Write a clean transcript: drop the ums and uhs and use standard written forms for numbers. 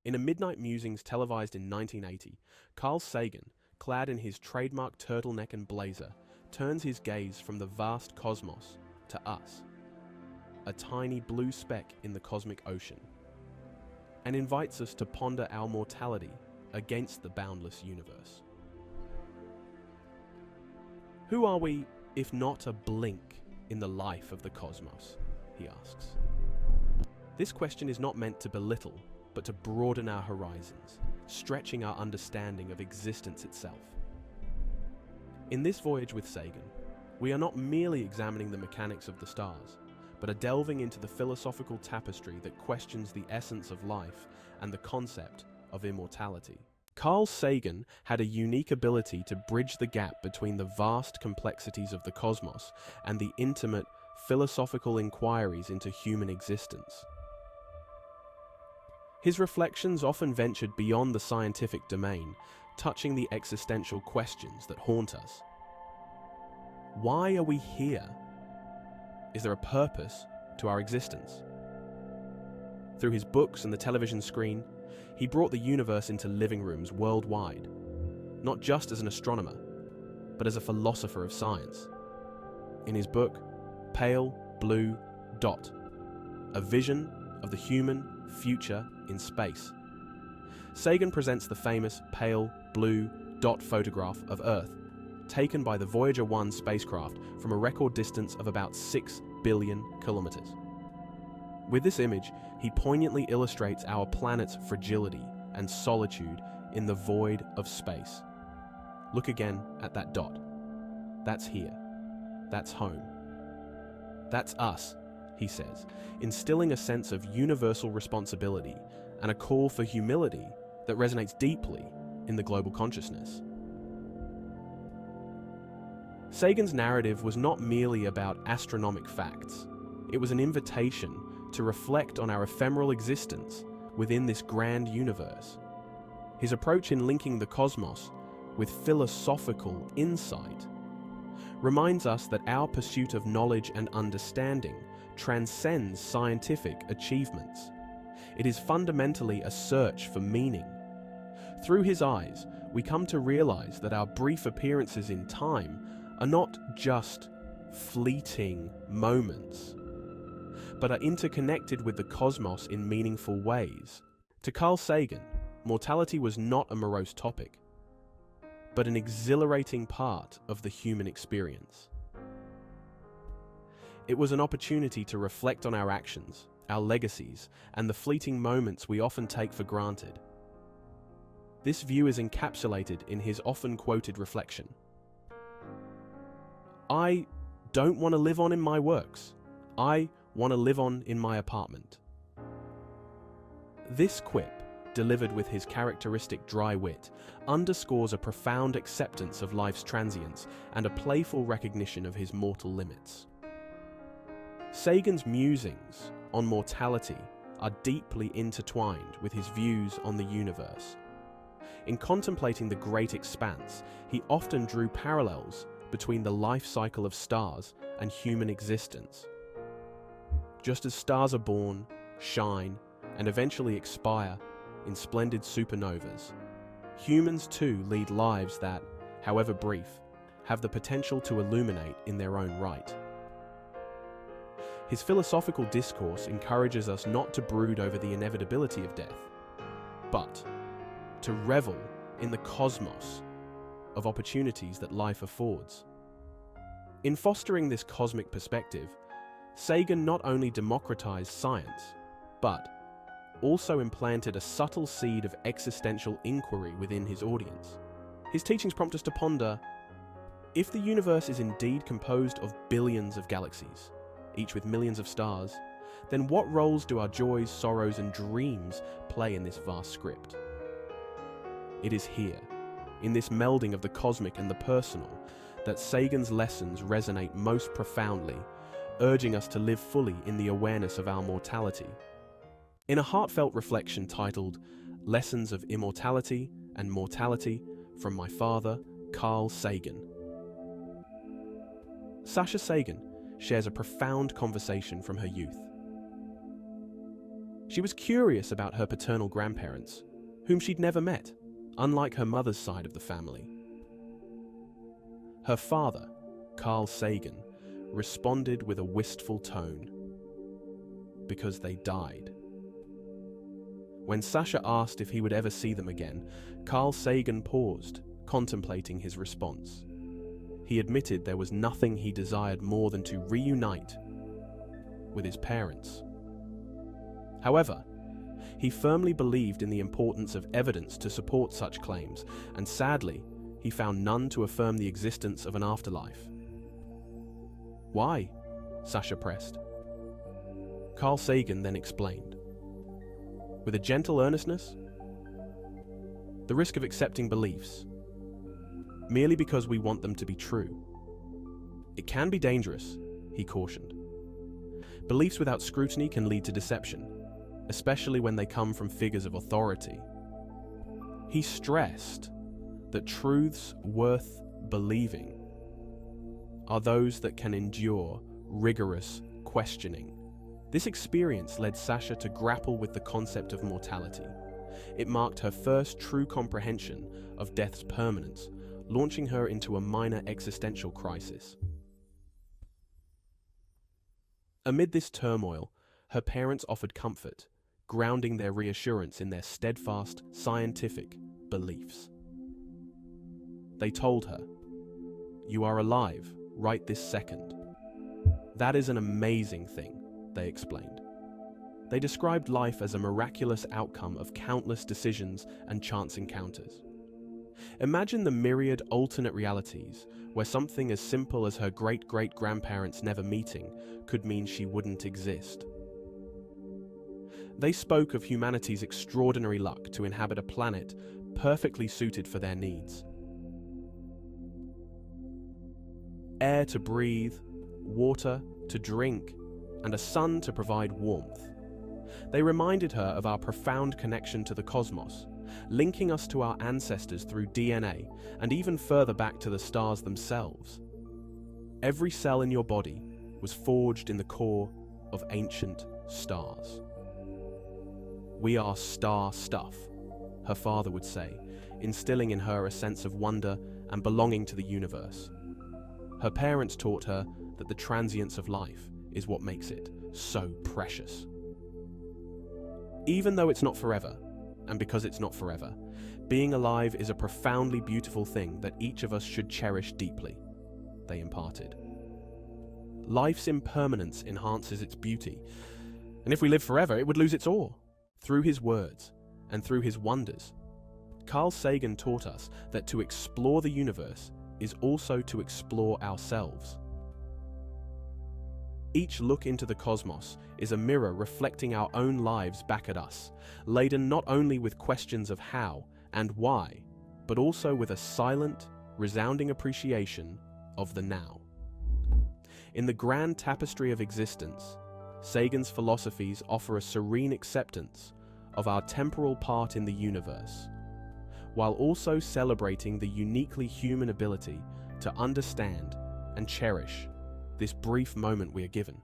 In a Midnight Musings televised in 1980, Carl Sagan, clad in his trademark turtleneck and blazer, turns his gaze from the vast cosmos to us, a tiny blue speck in the cosmic ocean, and invites us to ponder our mortality against the boundless universe. Who are we, if not a blink in the life of the cosmos? He asks. This question is not meant to belittle, but to broaden our horizons, stretching our understanding of existence itself. In this voyage with Sagan, we are not merely examining the mechanics of the stars, but are delving into the philosophical tapestry that questions the essence of life and the concept of immortality. Carl Sagan had a unique ability to bridge the gap between the vast complexities of the cosmos and the intimate philosophical inquiries into human existence. His reflections often ventured beyond the scientific domain, touching the existential questions that haunt us. Why are we here? Is there a purpose to our existence? Through his books and the television screen, he brought the universe into living rooms worldwide, not just as an astronomer, but as a philosopher of science. In his book, Pale Blue Dot, a vision of the human future in space, Sagan presents the famous pale blue dot photograph of Earth, taken by the Voyager 1 spacecraft from a record distance of about 6 billion kilometers. With this image, he poignantly illustrates our planet's fragility and solitude in the void of space. Look again at that dot. That's here. That's home. That's us, he says, instilling a sense of universal responsibility and a call for humility that resonates deeply in the global consciousness. Sagan's narrative was not merely about astronomic facts. It was an invitation to reflect on our ephemeral existence within this grand universe. His approach in linking the cosmos with philosophical insight reminds us that our pursuit of knowledge and understanding transcends scientific achievements. It is fundamentally a search for meaning. Through his eyes, we come to realize that our brief appearances in time are not just fleeting moments, but are interconnected with the cosmos in meaningful ways. To Carl Sagan, mortality was not a morose topic, but an exhilarating part of the human experience. It was an opportunity to reflect on our actions, our legacies, and the fleeting moments we often take for granted. This view is encapsulated in his often quoted reflection. I don't want to live on in my works. I want to live on in my apartment. This quip, delivered with his characteristic dry wit, underscores a profound acceptance of life's transience and a playful recognition of his mortal limits. Sagan's musings on mortality are deeply intertwined with his views on the universe. In contemplating the great expanse, he often drew parallels between the life cycle of stars and human existence. Just as stars are born, shine, and eventually expire in splendid supernovas, humans too lead lives that, however brief, have the potential to illuminate in their own right. His philosophical discourse encourages us not to brood over the inevitability of death, but to revel in the cosmos of opportunities that life affords. In fostering this cosmic perspective, Sagan not only democratized science, but also implanted a subtle seed of existential inquiry within his audience. His teachings prompt us to ponder, if the universe is indeed composed of billions of galaxies, each with millions of stars, then what roles do our joys, sorrows, and dreams play in this vast script? It is here, in this melding of the cosmic and the personal, that Sagan's lessons resonate most profoundly, urging us to live fully in the awareness of our mortality. In a heartfelt reflection titled Lessons of Immortality and Mortality from my father, Carl Sagan, Sasha Sagan shares a profound conversation from her youth. She was curious about her paternal grandparents, whom she'd never met, unlike her mother's side of the family. Her father, Carl Sagan, responded with a wistful tone, because they died. When Sasha asked if he would ever see them again, Carl Sagan paused, contemplating his response. He admitted there was nothing he desired more than to reunite with his parents. However, he firmly believed in the importance of evidence to support such claims, and sadly, he found none to affirm the existence of an afterlife. Why? Sasha pressed. Carl Sagan then explained, with a gentle earnestness, the risk of accepting beliefs merely because we want them to be true. It can be dangerous, he cautioned. Beliefs without scrutiny can lead to deception, especially when they come from figures of authority. He stressed that truths worth believing are those that can endure rigorous questioning. This experience led Sasha to grapple with the concept of mortality. It marked her first true comprehension of death's permanence, launching her into a minor existential crisis. Amid this turmoil, her parents offered comfort, grounding their reassurance in their steadfast, scientific beliefs. They told her, "You are alive right this second." That is an amazing thing, they explained. They described life as a miraculous outcome of countless decisions and chance encounters. Imagine the myriad alternate realities where something as simple as her great-great-grandparents never meeting could mean she wouldn't exist. They spoke of humanity's extraordinary luck to inhabit a planet perfectly suited for their needs. Air to breathe, water to drink, and a sun to provide warmth. They reminded her of our profound connection to the cosmos, linking us to our ancestors through DNA and even further back to the stars themselves. Every cell in your body was forged in the core of ancient stars. "We are star stuff," her father would say, instilling in her a sense of wonder and belonging to the universe. Her parents taught her that the transience of life is what makes it so precious. Even though it's not forever, and because it's not forever, being alive is a profoundly beautiful thing that each of us should cherish deeply, they imparted. Life's impermanence enhances its beauty, and if we live forever, it would lose its awe. Through his words and through his wonders, Carl Sagan taught us that to explore the universe is also to explore ourselves. Each look into the cosmos is a mirror reflecting our own lives back at us, laden not only with questions of how and why, but also with a silent, resounding appreciation of the now. In the grand tapestry of existence, Sagan's philosophies offer a serene acceptance of our temporal part in the universe, while also celebrating the uniquely human ability to understand and cherish this brief moment we are given.